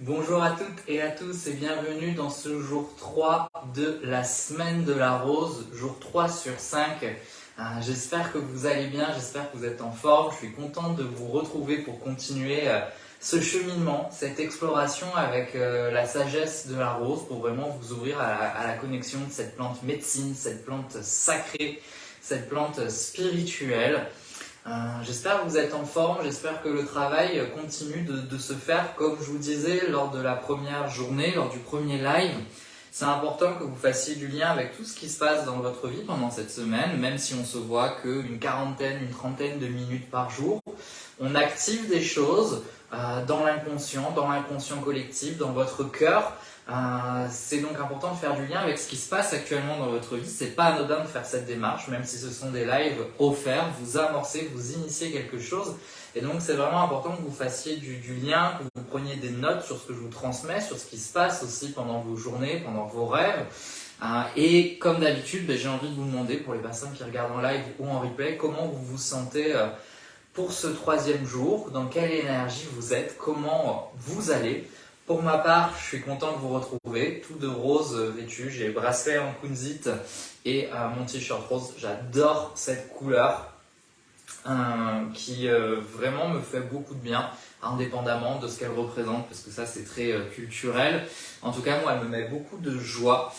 Bonjour à toutes et à tous et bienvenue dans ce jour 3 de la semaine de la rose, jour 3 sur 5. J'espère que vous allez bien, j'espère que vous êtes en forme. Je suis contente de vous retrouver pour continuer ce cheminement, cette exploration avec la sagesse de la rose pour vraiment vous ouvrir à la connexion de cette plante médecine, cette plante sacrée, cette plante spirituelle. J'espère que vous êtes en forme, j'espère que le travail continue de se faire. Comme je vous disais lors de la première journée, lors du premier live, c'est important que vous fassiez du lien avec tout ce qui se passe dans votre vie pendant cette semaine, même si on se voit qu'une quarantaine, une trentaine de minutes par jour. On active des choses dans l'inconscient collectif, dans votre cœur. C'est donc important de faire du lien avec ce qui se passe actuellement dans votre vie. C'est pas anodin de faire cette démarche, même si ce sont des lives offerts, vous amorcez, vous initiez quelque chose. Et donc c'est vraiment important que vous fassiez du lien, que vous preniez des notes sur ce que je vous transmets, sur ce qui se passe aussi pendant vos journées, pendant vos rêves. Et comme d'habitude, j'ai envie de vous demander, pour les personnes qui regardent en live ou en replay, comment vous vous sentez pour ce troisième jour, dans quelle énergie vous êtes, comment vous allez. Pour ma part, je suis content de vous retrouver, tout de rose vêtu, j'ai le bracelet en kunzite et mon t-shirt rose. J'adore cette couleur qui vraiment me fait beaucoup de bien, indépendamment de ce qu'elle représente, parce que ça c'est très culturel. En tout cas, moi, elle me met beaucoup de joie,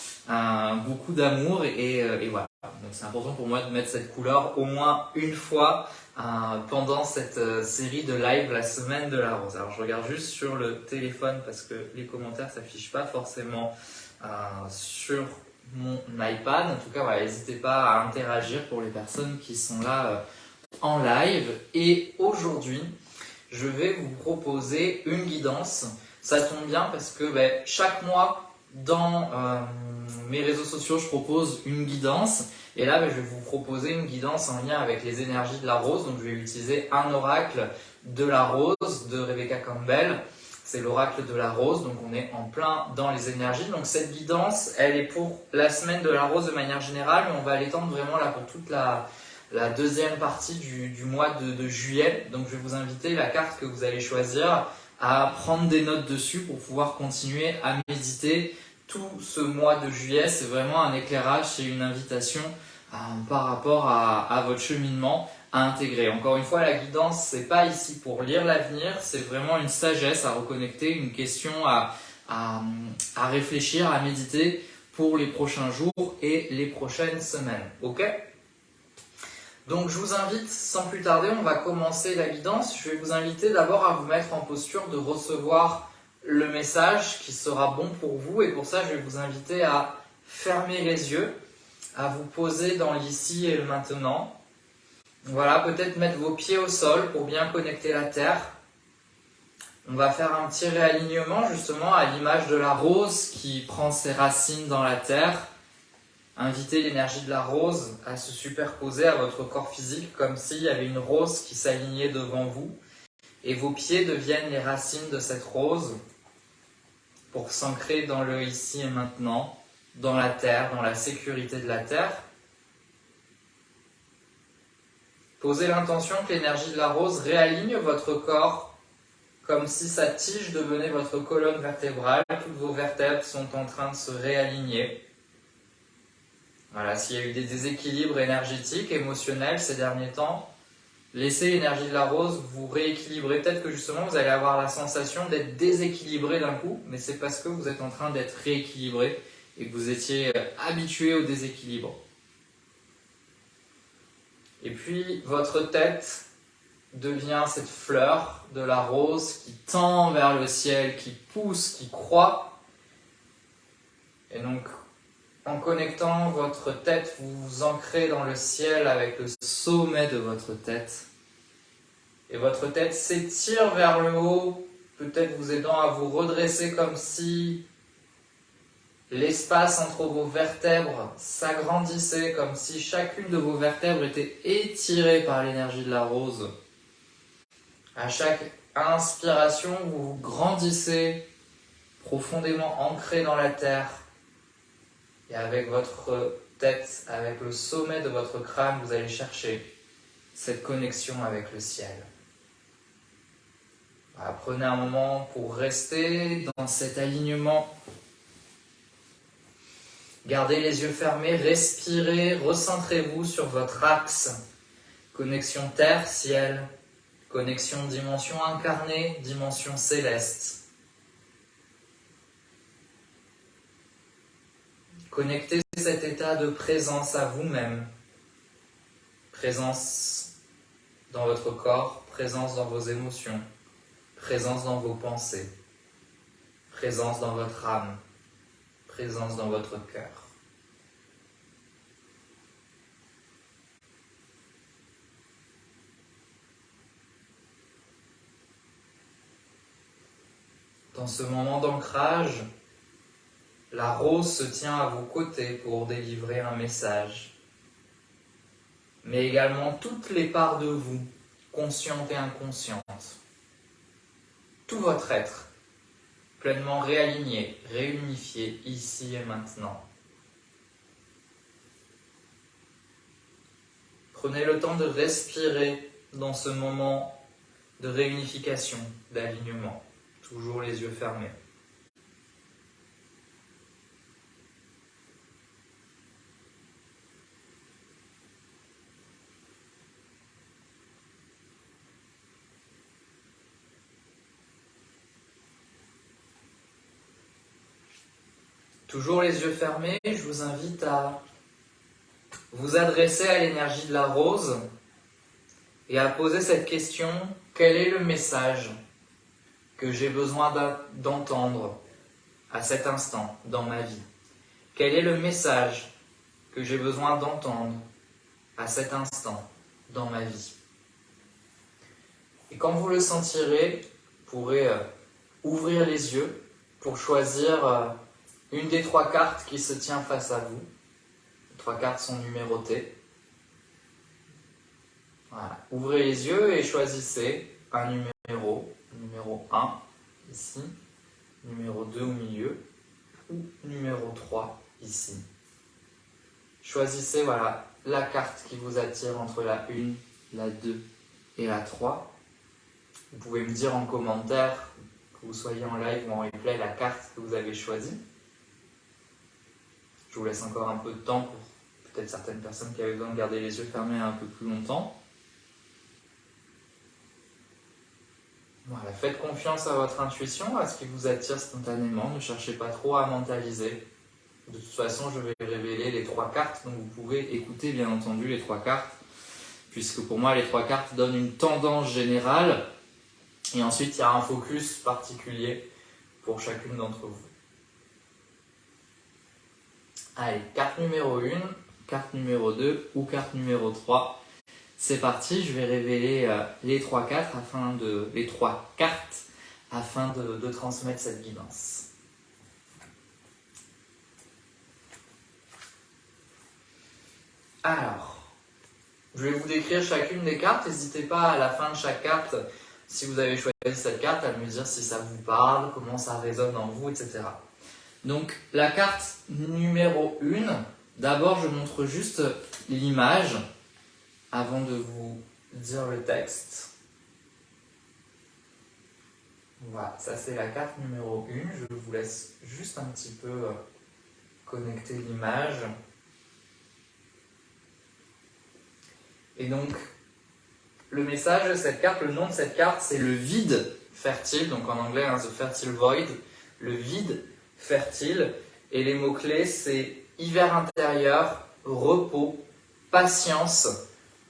beaucoup d'amour et voilà. Donc c'est important pour moi de mettre cette couleur au moins une fois pendant cette série de live, la semaine de la rose. Alors je regarde juste sur le téléphone parce que les commentaires ne s'affichent pas forcément sur mon iPad. En tout cas, voilà, n'hésitez pas à interagir pour les personnes qui sont là en live. Et aujourd'hui, je vais vous proposer une guidance. Ça tombe bien parce que chaque mois, dans mes réseaux sociaux, je propose une guidance. Et là, je vais vous proposer une guidance en lien avec les énergies de la rose. Donc, je vais utiliser un oracle de la rose de Rebecca Campbell. C'est l'oracle de la rose. Donc, on est en plein dans les énergies. Donc, cette guidance, elle est pour la semaine de la rose de manière générale. Mais on va l'étendre vraiment là pour toute la deuxième partie du mois de juillet. Donc, je vais vous inviter, la carte que vous allez choisir, à prendre des notes dessus pour pouvoir continuer à méditer tout ce mois de juillet. C'est vraiment un éclairage, c'est une invitation par rapport à votre cheminement à intégrer. Encore une fois, la guidance, c'est pas ici pour lire l'avenir, c'est vraiment une sagesse à reconnecter, une question à réfléchir, à méditer pour les prochains jours et les prochaines semaines. Ok ? Donc je vous invite, sans plus tarder, on va commencer la guidance. Je vais vous inviter d'abord à vous mettre en posture de recevoir le message qui sera bon pour vous. Et pour ça, je vais vous inviter à fermer les yeux, à vous poser dans l'ici et le maintenant. Voilà, peut-être mettre vos pieds au sol pour bien connecter la terre. On va faire un petit réalignement justement à l'image de la rose qui prend ses racines dans la terre. Invitez l'énergie de la rose à se superposer à votre corps physique comme s'il y avait une rose qui s'alignait devant vous et vos pieds deviennent les racines de cette rose pour s'ancrer dans le ici et maintenant, dans la terre, dans la sécurité de la terre. Posez l'intention que l'énergie de la rose réaligne votre corps comme si sa tige devenait votre colonne vertébrale. Toutes vos vertèbres sont en train de se réaligner. Voilà, s'il y a eu des déséquilibres énergétiques, émotionnels ces derniers temps, laissez l'énergie de la rose vous rééquilibrer. Peut-être que justement vous allez avoir la sensation d'être déséquilibré d'un coup, mais c'est parce que vous êtes en train d'être rééquilibré et que vous étiez habitué au déséquilibre. Et puis votre tête devient cette fleur de la rose qui tend vers le ciel, qui pousse, qui croît. Et donc, en connectant votre tête, vous vous ancrez dans le ciel avec le sommet de votre tête. Et votre tête s'étire vers le haut, peut-être vous aidant à vous redresser comme si l'espace entre vos vertèbres s'agrandissait, comme si chacune de vos vertèbres était étirée par l'énergie de la rose. À chaque inspiration, vous grandissez, profondément ancré dans la terre. Et avec votre tête, avec le sommet de votre crâne, vous allez chercher cette connexion avec le ciel. Voilà, prenez un moment pour rester dans cet alignement. Gardez les yeux fermés, respirez, recentrez-vous sur votre axe. Connexion terre-ciel, connexion dimension incarnée, dimension céleste. Connectez cet état de présence à vous-même. Présence dans votre corps, présence dans vos émotions, présence dans vos pensées, présence dans votre âme, présence dans votre cœur. Dans ce moment d'ancrage, la rose se tient à vos côtés pour délivrer un message. Mais également toutes les parts de vous, conscientes et inconscientes. Tout votre être, pleinement réaligné, réunifié ici et maintenant. Prenez le temps de respirer dans ce moment de réunification, d'alignement. Toujours les yeux fermés. Toujours les yeux fermés, je vous invite à vous adresser à l'énergie de la rose et à poser cette question: quel est le message que j'ai besoin d'entendre à cet instant dans ma vie? Quel est le message que j'ai besoin d'entendre à cet instant dans ma vie? Et quand vous le sentirez, vous pourrez ouvrir les yeux pour choisir une des 3 cartes qui se tient face à vous. Les 3 cartes sont numérotées. Voilà. Ouvrez les yeux et choisissez un numéro. Numéro 1, ici. Numéro 2 au milieu. Ou numéro 3, ici. Choisissez voilà, la carte qui vous attire entre la 1, la 2 et la 3. Vous pouvez me dire en commentaire, que vous soyez en live ou en replay, la carte que vous avez choisie. Je vous laisse encore un peu de temps pour peut-être certaines personnes qui avaient besoin de garder les yeux fermés un peu plus longtemps. Voilà, faites confiance à votre intuition, à ce qui vous attire spontanément. Ne cherchez pas trop à mentaliser. De toute façon, je vais révéler les 3 cartes, donc vous pouvez écouter bien entendu les 3 cartes, puisque pour moi les 3 cartes donnent une tendance générale, et ensuite il y a un focus particulier pour chacune d'entre vous. Allez, carte numéro 1, carte numéro 2 ou carte numéro 3. C'est parti, je vais révéler les 3 cartes afin de transmettre cette guidance. Alors, je vais vous décrire chacune des cartes. N'hésitez pas à la fin de chaque carte, si vous avez choisi cette carte, à me dire si ça vous parle, comment ça résonne en vous, etc. Donc, la carte numéro 1, d'abord je montre juste l'image avant de vous dire le texte. Voilà, ça c'est la carte numéro 1. Je vous laisse juste un petit peu connecter l'image. Et donc, le message de cette carte, le nom de cette carte, c'est le vide fertile, donc en anglais, The Fertile Void, le vide fertile. Et les mots-clés, c'est hiver intérieur, repos, patience,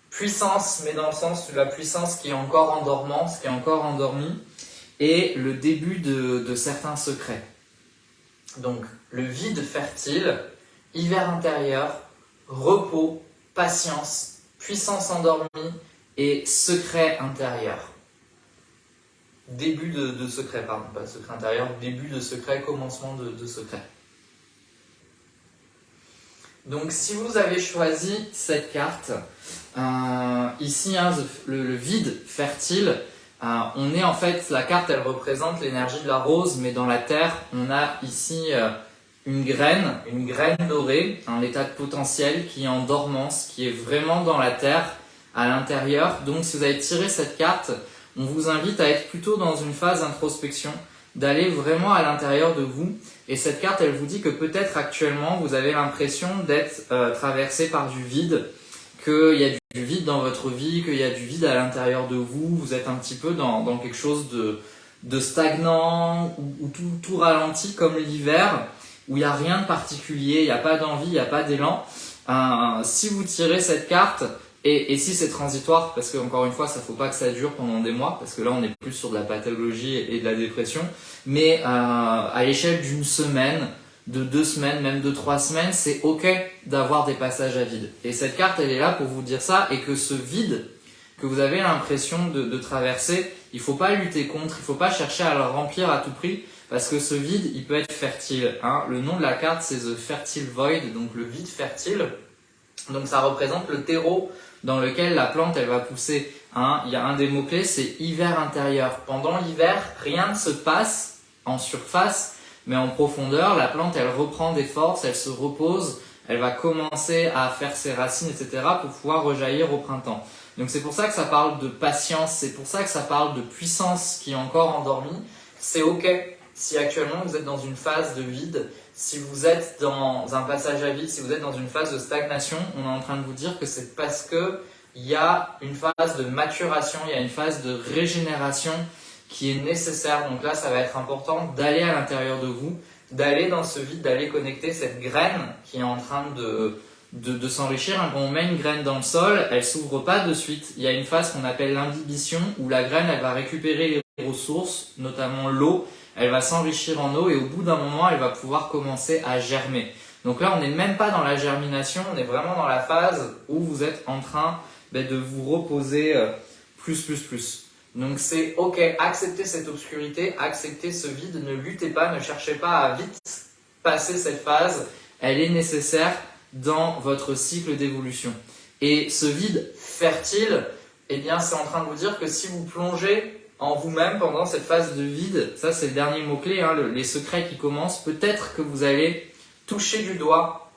puissance, mais dans le sens de la puissance qui est encore en dormance, qui est encore endormie, et le début de certains secrets. Donc, le vide fertile, hiver intérieur, repos, patience, puissance endormie et secret intérieur. Début de secret, pardon, pas secret intérieur, début de secret, commencement de secret. Donc si vous avez choisi cette carte, ici, le vide fertile, on est en fait, la carte elle représente l'énergie de la rose, mais dans la terre, on a ici une graine dorée, un état de potentiel qui est en dormance, qui est vraiment dans la terre, à l'intérieur. Donc si vous avez tiré cette carte, on vous invite à être plutôt dans une phase d'introspection, d'aller vraiment à l'intérieur de vous. Et cette carte, elle vous dit que peut-être actuellement, vous avez l'impression d'être traversé par du vide, qu'il y a du vide dans votre vie, qu'il y a du vide à l'intérieur de vous, vous êtes un petit peu dans quelque chose de stagnant, ou tout ralenti comme l'hiver, où il n'y a rien de particulier, il n'y a pas d'envie, il n'y a pas d'élan. Si vous tirez cette carte, et si c'est transitoire, parce que encore une fois, ça faut pas que ça dure pendant des mois, parce que là on est plus sur de la pathologie et de la dépression, mais à l'échelle d'une semaine, de 2 semaines, même de 3 semaines, c'est ok d'avoir des passages à vide. Et cette carte, elle est là pour vous dire ça, et que ce vide que vous avez l'impression de traverser, il faut pas lutter contre, il faut pas chercher à le remplir à tout prix, parce que ce vide, il peut être fertile. Le nom de la carte, c'est The Fertile Void, donc le vide fertile. Donc ça représente le terreau dans lequel la plante elle va pousser. Il y a un des mots-clés, c'est hiver intérieur. Pendant l'hiver, rien ne se passe en surface, mais en profondeur, la plante elle reprend des forces, elle se repose, elle va commencer à faire ses racines, etc. pour pouvoir rejaillir au printemps. Donc c'est pour ça que ça parle de patience, c'est pour ça que ça parle de puissance qui est encore endormie. C'est ok si actuellement vous êtes dans une phase de vide, si vous êtes dans un passage à vide, si vous êtes dans une phase de stagnation, on est en train de vous dire que c'est parce que il y a une phase de maturation, il y a une phase de régénération qui est nécessaire. Donc là, ça va être important d'aller à l'intérieur de vous, d'aller dans ce vide, d'aller connecter cette graine qui est en train de s'enrichir. Quand on met une graine dans le sol, elle s'ouvre pas de suite. Il y a une phase qu'on appelle l'imbibition où la graine, elle va récupérer les ressources, notamment l'eau. Elle va s'enrichir en eau et au bout d'un moment, elle va pouvoir commencer à germer. Donc là, on n'est même pas dans la germination, on est vraiment dans la phase où vous êtes en train de vous reposer plus. Donc c'est ok, acceptez cette obscurité, acceptez ce vide, ne luttez pas, ne cherchez pas à vite passer cette phase. Elle est nécessaire dans votre cycle d'évolution. Et ce vide fertile, eh bien, c'est en train de vous dire que si vous plongez en vous-même pendant cette phase de vide, ça c'est le dernier mot-clé, les secrets qui commencent, peut-être que vous allez toucher du doigt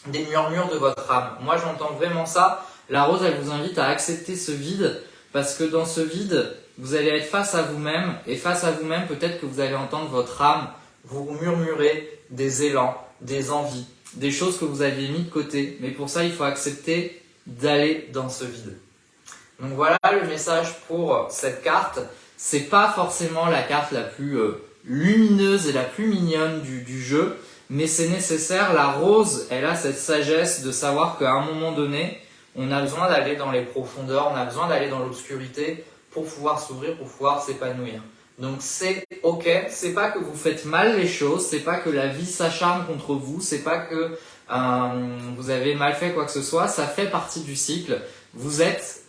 des murmures de votre âme. Moi j'entends vraiment ça. La rose, elle vous invite à accepter ce vide, parce que dans ce vide, vous allez être face à vous-même, et face à vous-même, peut-être que vous allez entendre votre âme vous murmurer des élans, des envies, des choses que vous aviez mis de côté. Mais pour ça, il faut accepter d'aller dans ce vide. Donc voilà le message pour cette carte. C'est pas forcément la carte la plus lumineuse et la plus mignonne du jeu, mais c'est nécessaire. La rose, elle a cette sagesse de savoir qu'à un moment donné, on a besoin d'aller dans les profondeurs, on a besoin d'aller dans l'obscurité pour pouvoir s'ouvrir, pour pouvoir s'épanouir. Donc c'est ok, c'est pas que vous faites mal les choses, c'est pas que la vie s'acharne contre vous, c'est pas que vous avez mal fait quoi que ce soit, ça fait partie du cycle. Vous êtes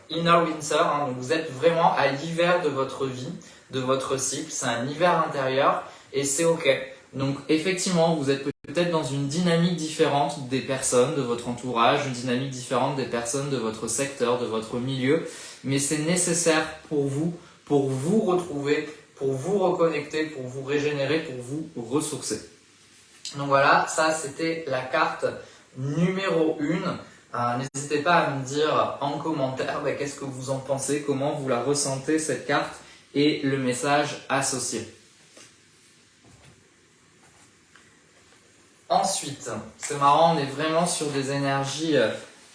inner winter, donc vous êtes vraiment à l'hiver de votre vie, de votre cycle, c'est un hiver intérieur et c'est ok. Donc effectivement, vous êtes peut-être dans une dynamique différente des personnes de votre entourage, une dynamique différente des personnes de votre secteur, de votre milieu, mais c'est nécessaire pour vous retrouver, pour vous reconnecter, pour vous régénérer, pour vous ressourcer. Donc voilà, ça c'était la carte numéro 1. N'hésitez pas à me dire en commentaire qu'est-ce que vous en pensez, comment vous la ressentez cette carte et le message associé. Ensuite, c'est marrant, on est vraiment sur des énergies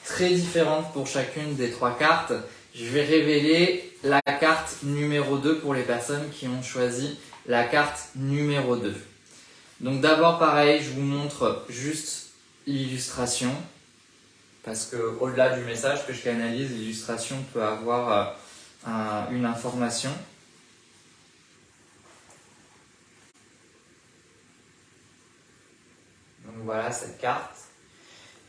très différentes pour chacune des 3 cartes. Je vais révéler la carte numéro 2 pour les personnes qui ont choisi la carte numéro 2. Donc d'abord pareil, je vous montre juste l'illustration, parce que au-delà du message que je canalise, l'illustration peut avoir une information. Donc voilà cette carte.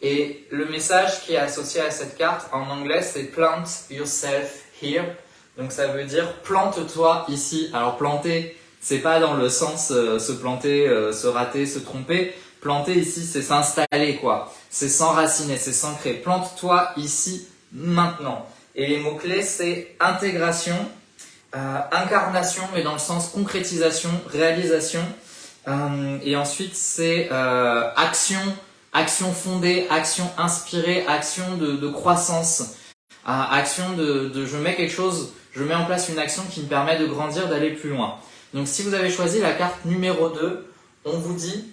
Et le message qui est associé à cette carte en anglais, c'est Plant yourself here. Donc ça veut dire plante-toi ici. Alors planter, c'est pas dans le sens se planter, se rater, se tromper. Planter ici, c'est s'installer quoi. C'est s'enraciner, c'est s'ancrer. Plante-toi ici maintenant. Et les mots-clés, c'est intégration, incarnation, mais dans le sens concrétisation, réalisation. Et ensuite, c'est action fondée, action inspirée, action de croissance. Action je mets quelque chose, je mets en place une action qui me permet de grandir, d'aller plus loin. Donc si vous avez choisi la carte numéro 2, on vous dit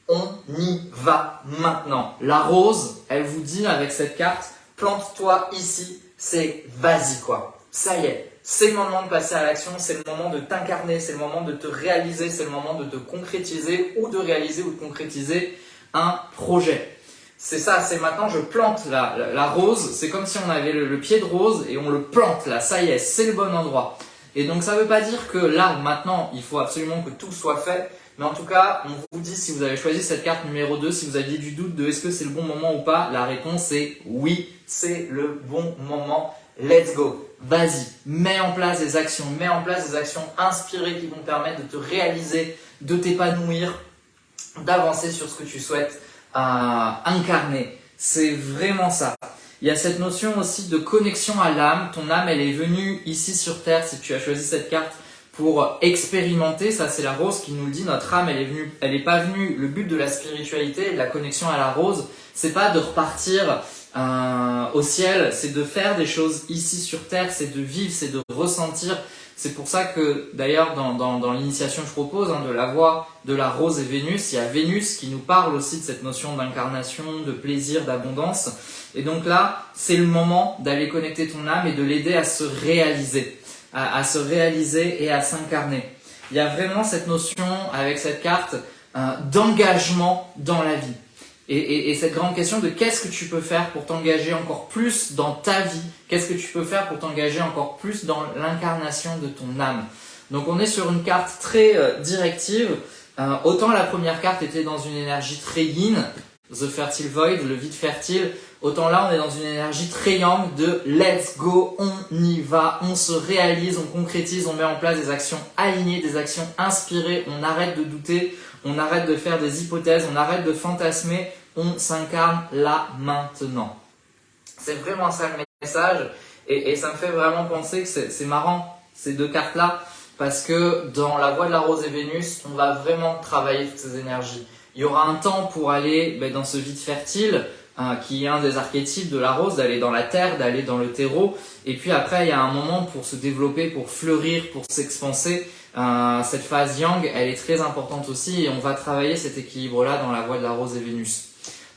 on y va maintenant. La rose, elle vous dit avec cette carte, plante-toi ici, c'est vas-y quoi. Ça y est, c'est le moment de passer à l'action, c'est le moment de t'incarner, c'est le moment de te réaliser, c'est le moment de te concrétiser ou de réaliser ou de concrétiser un projet. C'est ça, c'est maintenant je plante la rose, c'est comme si on avait le pied de rose et on le plante là, ça y est, c'est le bon endroit. Et donc ça ne veut pas dire que là, maintenant, il faut absolument que tout soit fait, mais en tout cas, on vous dit si vous avez choisi cette carte numéro 2, si vous aviez du doute de est-ce que c'est le bon moment ou pas, la réponse est oui, c'est le bon moment, let's go. Vas-y, mets en place des actions inspirées qui vont permettre de te réaliser, de t'épanouir, d'avancer sur ce que tu souhaites incarner. C'est vraiment ça. Il y a cette notion aussi de connexion à l'âme. Ton âme, elle est venue ici sur Terre, si tu as choisi cette carte, pour expérimenter. Ça, c'est la rose qui nous le dit. Notre âme, elle est pas venue. Le but de la spiritualité et de la connexion à la rose, c'est pas de repartir au ciel, c'est de faire des choses ici sur Terre, c'est de vivre, c'est de ressentir. C'est pour ça que, d'ailleurs, dans l'initiation que je propose, de la voie de la rose et Vénus, il y a Vénus qui nous parle aussi de cette notion d'incarnation, de plaisir, d'abondance. Et donc là, c'est le moment d'aller connecter ton âme et de l'aider à se réaliser, à se réaliser et à s'incarner. Il y a vraiment cette notion, avec cette carte, d'engagement dans la vie. Et cette grande question de qu'est-ce que tu peux faire pour t'engager encore plus dans ta vie? Qu'est-ce que tu peux faire pour t'engager encore plus dans l'incarnation de ton âme? Donc on est sur une carte très directive. Autant la première carte était dans une énergie très yin, The Fertile Void, le vide fertile. Autant là on est dans une énergie très yang de let's go, on y va, on se réalise, on concrétise, on met en place des actions alignées, des actions inspirées, on arrête de douter, on arrête de faire des hypothèses, on arrête de fantasmer, on s'incarne là maintenant. C'est vraiment ça le message et ça me fait vraiment penser que c'est marrant ces deux cartes-là parce que dans la voie de la rose et Vénus, on va vraiment travailler toutes ces énergies. Il y aura un temps pour aller dans ce vide fertile, qui est un des archétypes de la rose, d'aller dans la terre, d'aller dans le terreau. Et puis après, il y a un moment pour se développer, pour fleurir, pour s'expanser. Cette phase yang, elle est très importante aussi et on va travailler cet équilibre-là dans la voie de la rose et Vénus.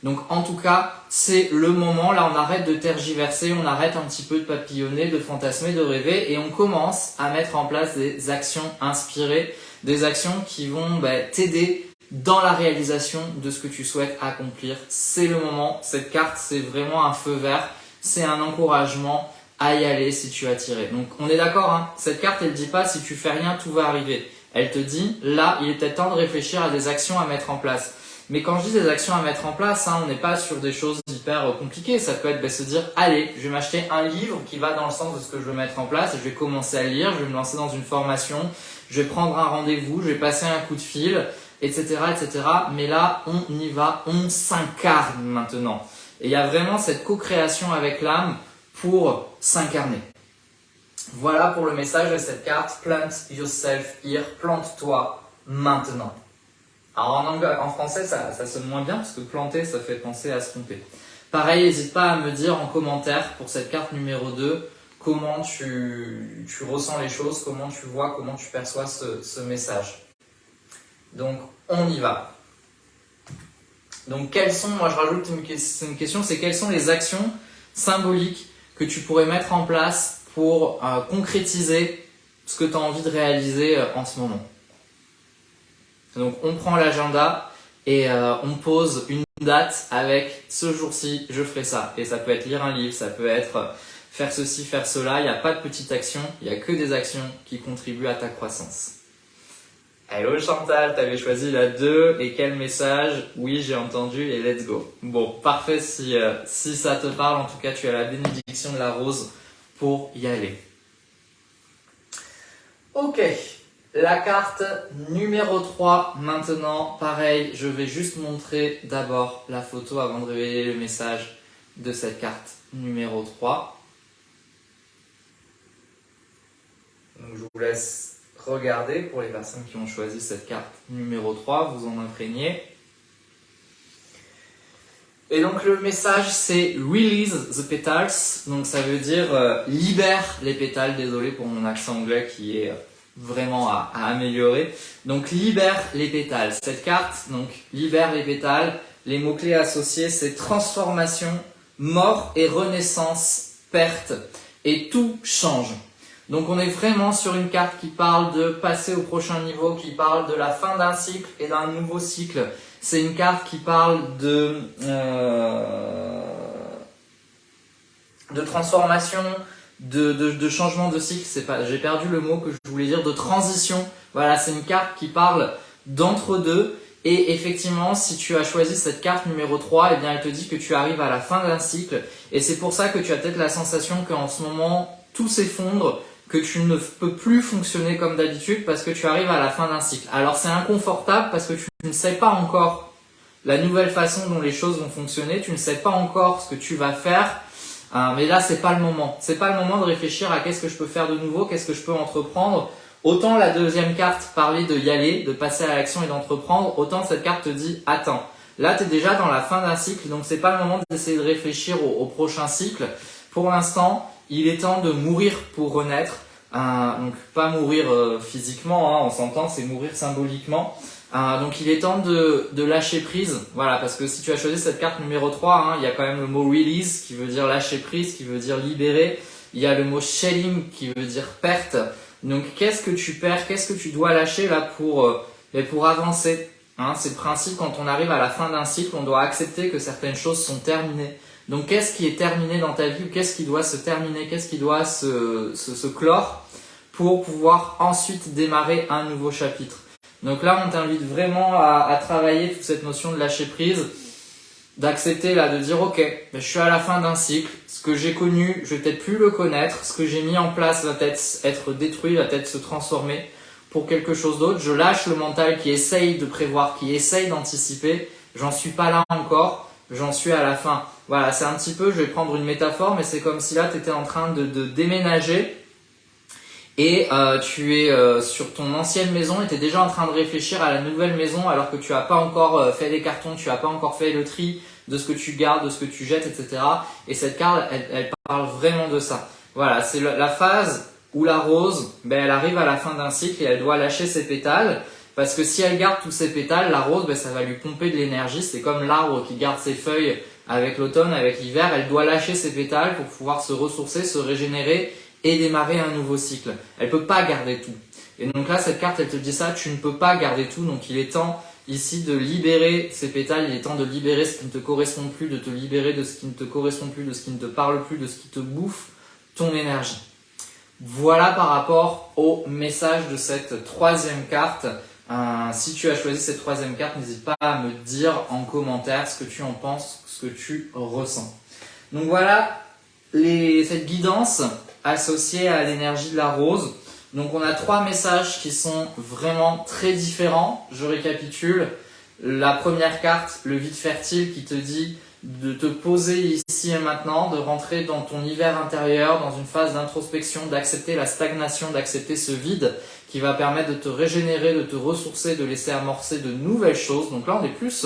Donc en tout cas, c'est le moment, là on arrête de tergiverser, on arrête un petit peu de papillonner, de fantasmer, de rêver et on commence à mettre en place des actions inspirées, des actions qui vont t'aider dans la réalisation de ce que tu souhaites accomplir. C'est le moment, cette carte c'est vraiment un feu vert, c'est un encouragement à y aller si tu as tiré. Donc on est d'accord, cette carte elle dit pas si tu fais rien tout va arriver. Elle te dit là il est peut-être temps de réfléchir à des actions à mettre en place. Mais quand je dis des actions à mettre en place, on n'est pas sur des choses hyper compliquées. Ça peut être se dire allez, je vais m'acheter un livre qui va dans le sens de ce que je veux mettre en place. Je vais commencer à le lire, je vais me lancer dans une formation, je vais prendre un rendez-vous, je vais passer un coup de fil, etc., etc. Mais là, on y va, on s'incarne maintenant. Et il y a vraiment cette co-création avec l'âme pour s'incarner. Voilà pour le message de cette carte. Plant yourself here, plante-toi maintenant. Alors en français, ça sonne moins bien parce que planter, ça fait penser à se tromper. Pareil, n'hésite pas à me dire en commentaire pour cette carte numéro 2 comment tu ressens les choses, comment tu vois, comment tu perçois ce message. Donc, on y va. Donc, moi je rajoute une question, c'est quelles sont les actions symboliques que tu pourrais mettre en place pour concrétiser ce que tu as envie de réaliser en ce moment. Donc, on prend l'agenda et on pose une date avec ce jour-ci, je ferai ça. Et ça peut être lire un livre, ça peut être faire ceci, faire cela. Il n'y a pas de petites actions, il n'y a que des actions qui contribuent à ta croissance. Hello Chantal, t'avais choisi la 2 et quel message? Oui, j'ai entendu et let's go. Bon, parfait si ça te parle. En tout cas, tu as la bénédiction de la rose pour y aller. Ok, la carte numéro 3 maintenant. Pareil, je vais juste montrer d'abord la photo avant de révéler le message de cette carte numéro 3. Donc, je vous laisse regardez pour les personnes qui ont choisi cette carte numéro 3, vous en imprégnez. Et donc le message c'est Release the petals, donc ça veut dire libère les pétales, désolé pour mon accent anglais qui est vraiment à améliorer. Donc libère les pétales, cette carte donc libère les pétales, les mots-clés associés c'est transformation, mort et renaissance, perte et tout change. Donc on est vraiment sur une carte qui parle de passer au prochain niveau, qui parle de la fin d'un cycle et d'un nouveau cycle. C'est une carte qui parle de transformation, de changement de cycle. J'ai perdu le mot que je voulais dire, de transition. Voilà, c'est une carte qui parle d'entre-deux. Et effectivement, si tu as choisi cette carte numéro 3, eh bien, elle te dit que tu arrives à la fin d'un cycle. Et c'est pour ça que tu as peut-être la sensation qu'en ce moment, tout s'effondre, que tu ne peux plus fonctionner comme d'habitude parce que tu arrives à la fin d'un cycle. Alors c'est inconfortable parce que tu ne sais pas encore la nouvelle façon dont les choses vont fonctionner, tu ne sais pas encore ce que tu vas faire, mais là c'est pas le moment. C'est pas le moment de réfléchir à qu'est-ce que je peux faire de nouveau, qu'est-ce que je peux entreprendre. Autant la deuxième carte parlait de y aller, de passer à l'action et d'entreprendre, autant cette carte te dit attends. Là tu es déjà dans la fin d'un cycle, donc c'est pas le moment d'essayer de réfléchir au prochain cycle. Pour l'instant, il est temps de mourir pour renaître. Donc pas mourir physiquement, hein, on s'entend, c'est mourir symboliquement. Donc il est temps de lâcher prise. Voilà, parce que si tu as choisi cette carte numéro 3, hein, il y a quand même le mot release qui veut dire lâcher prise, qui veut dire libérer. Il y a le mot shedding qui veut dire perte. Donc qu'est-ce que tu perds, qu'est-ce que tu dois lâcher là pour avancer, hein, c'est le principe quand on arrive à la fin d'un cycle, on doit accepter que certaines choses sont terminées. Donc qu'est-ce qui est terminé dans ta vie, qu'est-ce qui doit se terminer, qu'est-ce qui doit se clore pour pouvoir ensuite démarrer un nouveau chapitre. Donc là, on t'invite vraiment à travailler toute cette notion de lâcher prise, d'accepter là, de dire ok, je suis à la fin d'un cycle, ce que j'ai connu, je vais peut-être plus le connaître, ce que j'ai mis en place va peut-être être détruit, va peut-être se transformer pour quelque chose d'autre. Je lâche le mental qui essaye de prévoir, qui essaye d'anticiper, j'en suis pas là encore. J'en suis à la fin. Voilà, c'est un petit peu, je vais prendre une métaphore, mais c'est comme si là, tu étais en train de déménager et tu es sur ton ancienne maison et tu es déjà en train de réfléchir à la nouvelle maison alors que tu n'as pas encore fait les cartons, tu n'as pas encore fait le tri de ce que tu gardes, de ce que tu jettes, etc. Et cette carte, elle parle vraiment de ça. Voilà, c'est la phase où la rose, elle arrive à la fin d'un cycle et elle doit lâcher ses pétales. Parce que si elle garde tous ses pétales, la rose, ça va lui pomper de l'énergie. C'est comme l'arbre qui garde ses feuilles avec l'automne, avec l'hiver. Elle doit lâcher ses pétales pour pouvoir se ressourcer, se régénérer et démarrer un nouveau cycle. Elle peut pas garder tout. Et donc là, cette carte, elle te dit ça, tu ne peux pas garder tout. Donc il est temps ici de libérer ces pétales. Il est temps de libérer ce qui ne te correspond plus, de te libérer de ce qui ne te correspond plus, de ce qui ne te parle plus, de ce qui te bouffe ton énergie. Voilà par rapport au message de cette troisième carte. Si tu as choisi cette troisième carte, n'hésite pas à me dire en commentaire ce que tu en penses, ce que tu ressens. Donc voilà cette guidance associée à l'énergie de la rose. Donc on a 3 messages qui sont vraiment très différents. Je récapitule. La première carte, le vide fertile, qui te dit de te poser ici et maintenant, de rentrer dans ton hiver intérieur, dans une phase d'introspection, d'accepter la stagnation, d'accepter ce vide qui va permettre de te régénérer, de te ressourcer, de laisser amorcer de nouvelles choses. Donc là, on est plus,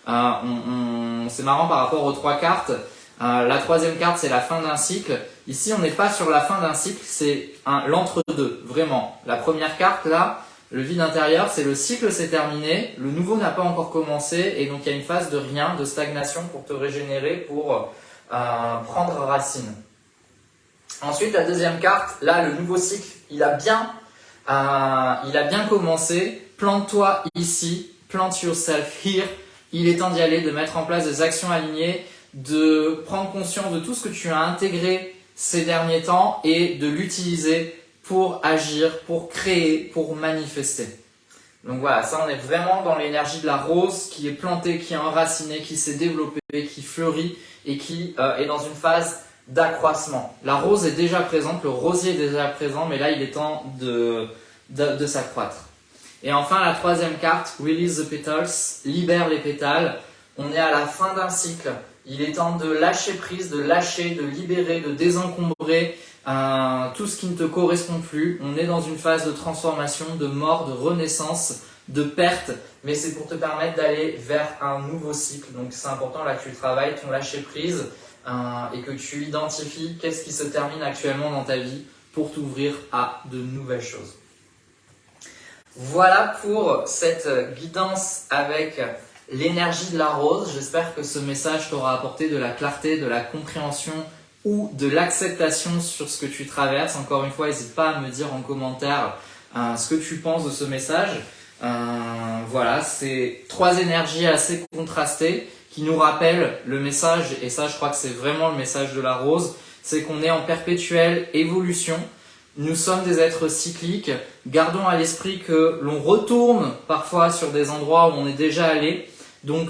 c'est marrant par rapport aux 3 cartes. La troisième carte, c'est la fin d'un cycle. Ici, on n'est pas sur la fin d'un cycle, c'est l'entre-deux, vraiment. La première carte, là, le vide intérieur, c'est le cycle s'est terminé, le nouveau n'a pas encore commencé, et donc il y a une phase de rien, de stagnation pour te régénérer, pour prendre racine. Ensuite, la deuxième carte, là, le nouveau cycle, il a bien commencé. Plante-toi ici, plant yourself here. Il est temps d'y aller, de mettre en place des actions alignées, de prendre conscience de tout ce que tu as intégré ces derniers temps et de l'utiliser pour agir, pour créer, pour manifester. Donc voilà, ça on est vraiment dans l'énergie de la rose qui est plantée, qui est enracinée, qui s'est développée, qui fleurit et qui est dans une phase d'accroissement. La rose est déjà présente, le rosier est déjà présent, mais là il est temps de s'accroître. Et enfin la troisième carte, Release the Petals, libère les pétales. On est à la fin d'un cycle. Il est temps de lâcher prise, de lâcher, de libérer, de désencombrer tout ce qui ne te correspond plus. On est dans une phase de transformation, de mort, de renaissance, de perte, mais c'est pour te permettre d'aller vers un nouveau cycle. Donc c'est important là que tu travailles ton lâcher prise et que tu identifies qu'est-ce qui se termine actuellement dans ta vie pour t'ouvrir à de nouvelles choses. Voilà pour cette guidance avec l'énergie de la rose. J'espère que ce message t'aura apporté de la clarté, de la compréhension ou de l'acceptation sur ce que tu traverses. Encore une fois, n'hésite pas à me dire en commentaire ce que tu penses de ce message. Voilà, c'est 3 énergies assez contrastées qui nous rappellent le message, et ça je crois que c'est vraiment le message de la rose, c'est qu'on est en perpétuelle évolution. Nous sommes des êtres cycliques. Gardons à l'esprit que l'on retourne parfois sur des endroits où on est déjà allé. Donc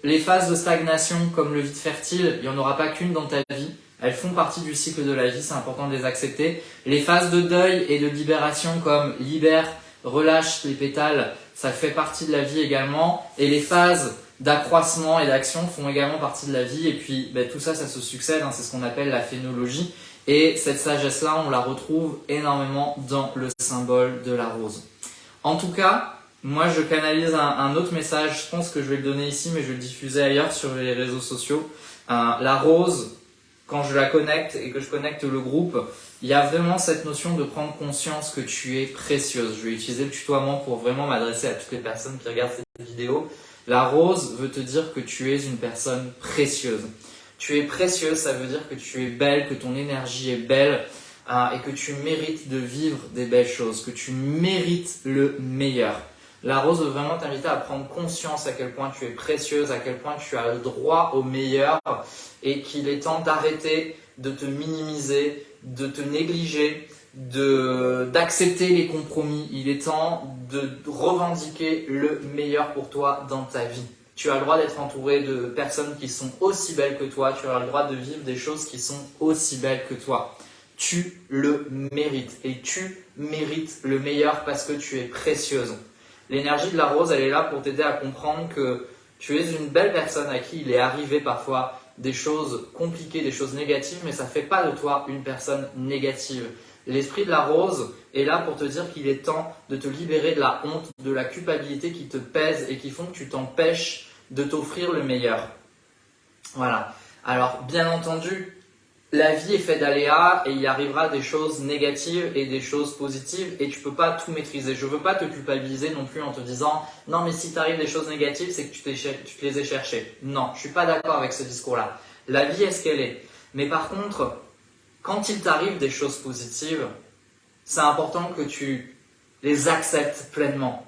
les phases de stagnation comme le vide fertile, il n'y en aura pas qu'une dans ta vie. Elles font partie du cycle de la vie, c'est important de les accepter. Les phases de deuil et de libération comme libère, relâche les pétales, ça fait partie de la vie également. Et les phases d'accroissement et d'action font également partie de la vie. Et puis tout ça, ça se succède, c'est ce qu'on appelle la phénologie. Et cette sagesse-là, on la retrouve énormément dans le symbole de la rose. En tout cas, moi je canalise un autre message, je pense que je vais le donner ici, mais je vais le diffuser ailleurs sur les réseaux sociaux. La rose, quand je la connecte et que je connecte le groupe, il y a vraiment cette notion de prendre conscience que tu es précieuse. Je vais utiliser le tutoiement pour vraiment m'adresser à toutes les personnes qui regardent cette vidéo. La rose veut te dire que tu es une personne précieuse. Tu es précieuse, ça veut dire que tu es belle, que ton énergie est belle et que tu mérites de vivre des belles choses, que tu mérites le meilleur. La rose veut vraiment t'inviter à prendre conscience à quel point tu es précieuse, à quel point tu as le droit au meilleur et qu'il est temps d'arrêter de te minimiser, de te négliger, d'accepter les compromis. Il est temps de revendiquer le meilleur pour toi dans ta vie. Tu as le droit d'être entouré de personnes qui sont aussi belles que toi. Tu as le droit de vivre des choses qui sont aussi belles que toi. Tu le mérites et tu mérites le meilleur parce que tu es précieuse. L'énergie de la rose, elle est là pour t'aider à comprendre que tu es une belle personne à qui il est arrivé parfois des choses compliquées, des choses négatives, mais ça ne fait pas de toi une personne négative. L'esprit de la rose est là pour te dire qu'il est temps de te libérer de la honte, de la culpabilité qui te pèse et qui font que tu t'empêches de t'offrir le meilleur. Voilà. Alors, bien entendu, la vie est faite d'aléas et il arrivera des choses négatives et des choses positives et tu ne peux pas tout maîtriser. Je ne veux pas te culpabiliser non plus en te disant « Non, mais si t'arrive des choses négatives, c'est que tu te les ai cherchées. » Non, je ne suis pas d'accord avec ce discours-là. La vie est ce qu'elle est. Mais par contre, quand il t'arrive des choses positives, c'est important que tu les acceptes pleinement.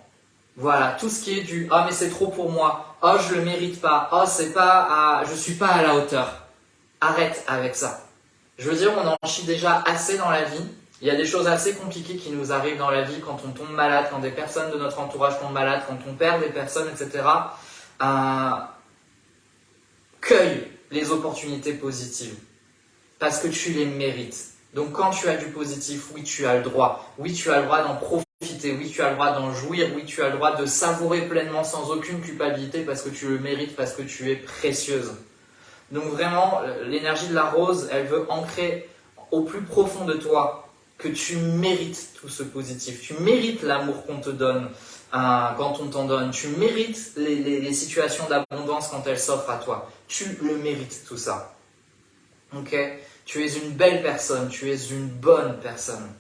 Voilà, tout ce qui est du « Ah, mais c'est trop pour moi. Oh, je le mérite pas. Oh, je suis pas à la hauteur. » Arrête avec ça. Je veux dire, on en chie déjà assez dans la vie. Il y a des choses assez compliquées qui nous arrivent dans la vie quand on tombe malade, quand des personnes de notre entourage tombent malades, quand on perd des personnes, etc. Cueille les opportunités positives parce que tu les mérites. Donc quand tu as du positif, oui, tu as le droit. Oui, tu as le droit d'en profiter. Oui, tu as le droit d'en jouir. Oui, tu as le droit de savourer pleinement sans aucune culpabilité parce que tu le mérites, parce que tu es précieuse. Donc vraiment, l'énergie de la rose, elle veut ancrer au plus profond de toi que tu mérites tout ce positif. Tu mérites l'amour qu'on te donne quand on t'en donne. Tu mérites les situations d'abondance quand elles s'offrent à toi. Tu le mérites tout ça. Ok ? Tu es une belle personne, tu es une bonne personne.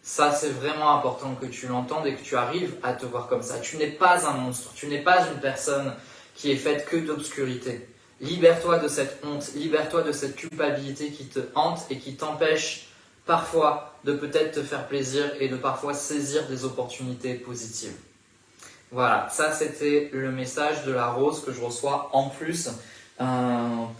Ça, c'est vraiment important que tu l'entendes et que tu arrives à te voir comme ça. Tu n'es pas un monstre, tu n'es pas une personne qui est faite que d'obscurité. Libère-toi de cette honte, libère-toi de cette culpabilité qui te hante et qui t'empêche parfois de peut-être te faire plaisir et de parfois saisir des opportunités positives. Voilà, ça c'était le message de la rose que je reçois en plus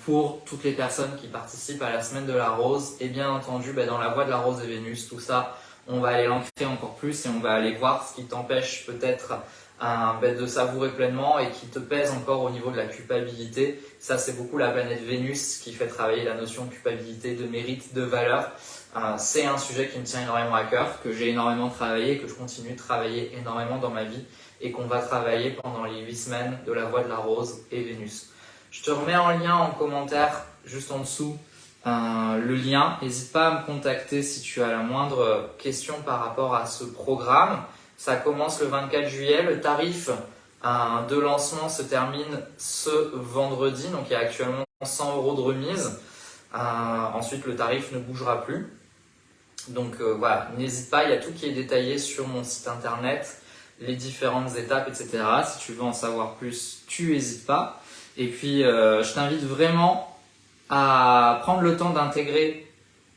pour toutes les personnes qui participent à la semaine de la rose. Et bien entendu, dans la voie de la rose et Vénus, tout ça, on va aller l'ancrer encore plus et on va aller voir ce qui t'empêche peut-être de savourer pleinement et qui te pèse encore au niveau de la culpabilité. Ça, c'est beaucoup la planète Vénus qui fait travailler la notion de culpabilité, de mérite, de valeur. C'est un sujet qui me tient énormément à cœur, que j'ai énormément travaillé, que je continue de travailler énormément dans ma vie et qu'on va travailler pendant les 8 semaines de la voie de la rose et Vénus. Je te remets en lien en commentaire, juste en dessous, le lien. N'hésite pas à me contacter si tu as la moindre question par rapport à ce programme. Ça commence le 24 juillet. Le tarif de lancement se termine ce vendredi. Donc il y a actuellement 100 € de remise. Ensuite, le tarif ne bougera plus. Donc voilà, n'hésite pas, il y a tout qui est détaillé sur mon site internet, les différentes étapes, etc. Si tu veux en savoir plus, tu n'hésites pas. Et puis, je t'invite vraiment à prendre le temps d'intégrer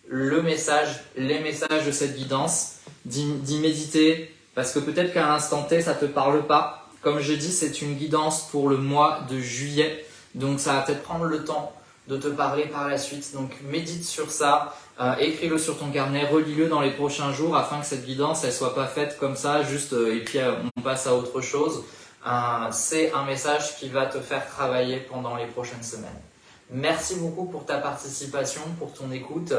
le message, les messages de cette guidance, d'y méditer, parce que peut-être qu'à l'instant T, ça ne te parle pas. Comme je dis, c'est une guidance pour le mois de juillet, donc ça va peut-être prendre le temps de te parler par la suite. Donc médite sur ça, écris-le sur ton carnet, relis-le dans les prochains jours afin que cette guidance elle soit pas faite comme ça, juste et puis on passe à autre chose. C'est un message qui va te faire travailler pendant les prochaines semaines. Merci beaucoup pour ta participation, pour ton écoute.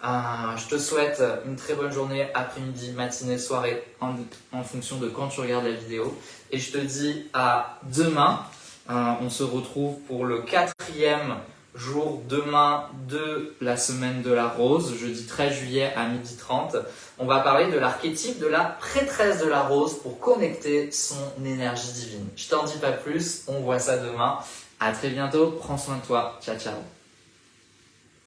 Je te souhaite une très bonne journée, après-midi, matinée, soirée, en fonction de quand tu regardes la vidéo. Et je te dis à demain. On se retrouve pour le 4e jour demain de la semaine de la rose, jeudi 13 juillet à 12h30. On va parler de l'archétype de la prêtresse de la rose pour connecter son énergie divine. Je t'en dis pas plus, on voit ça demain. À très bientôt, prends soin de toi. Ciao, ciao.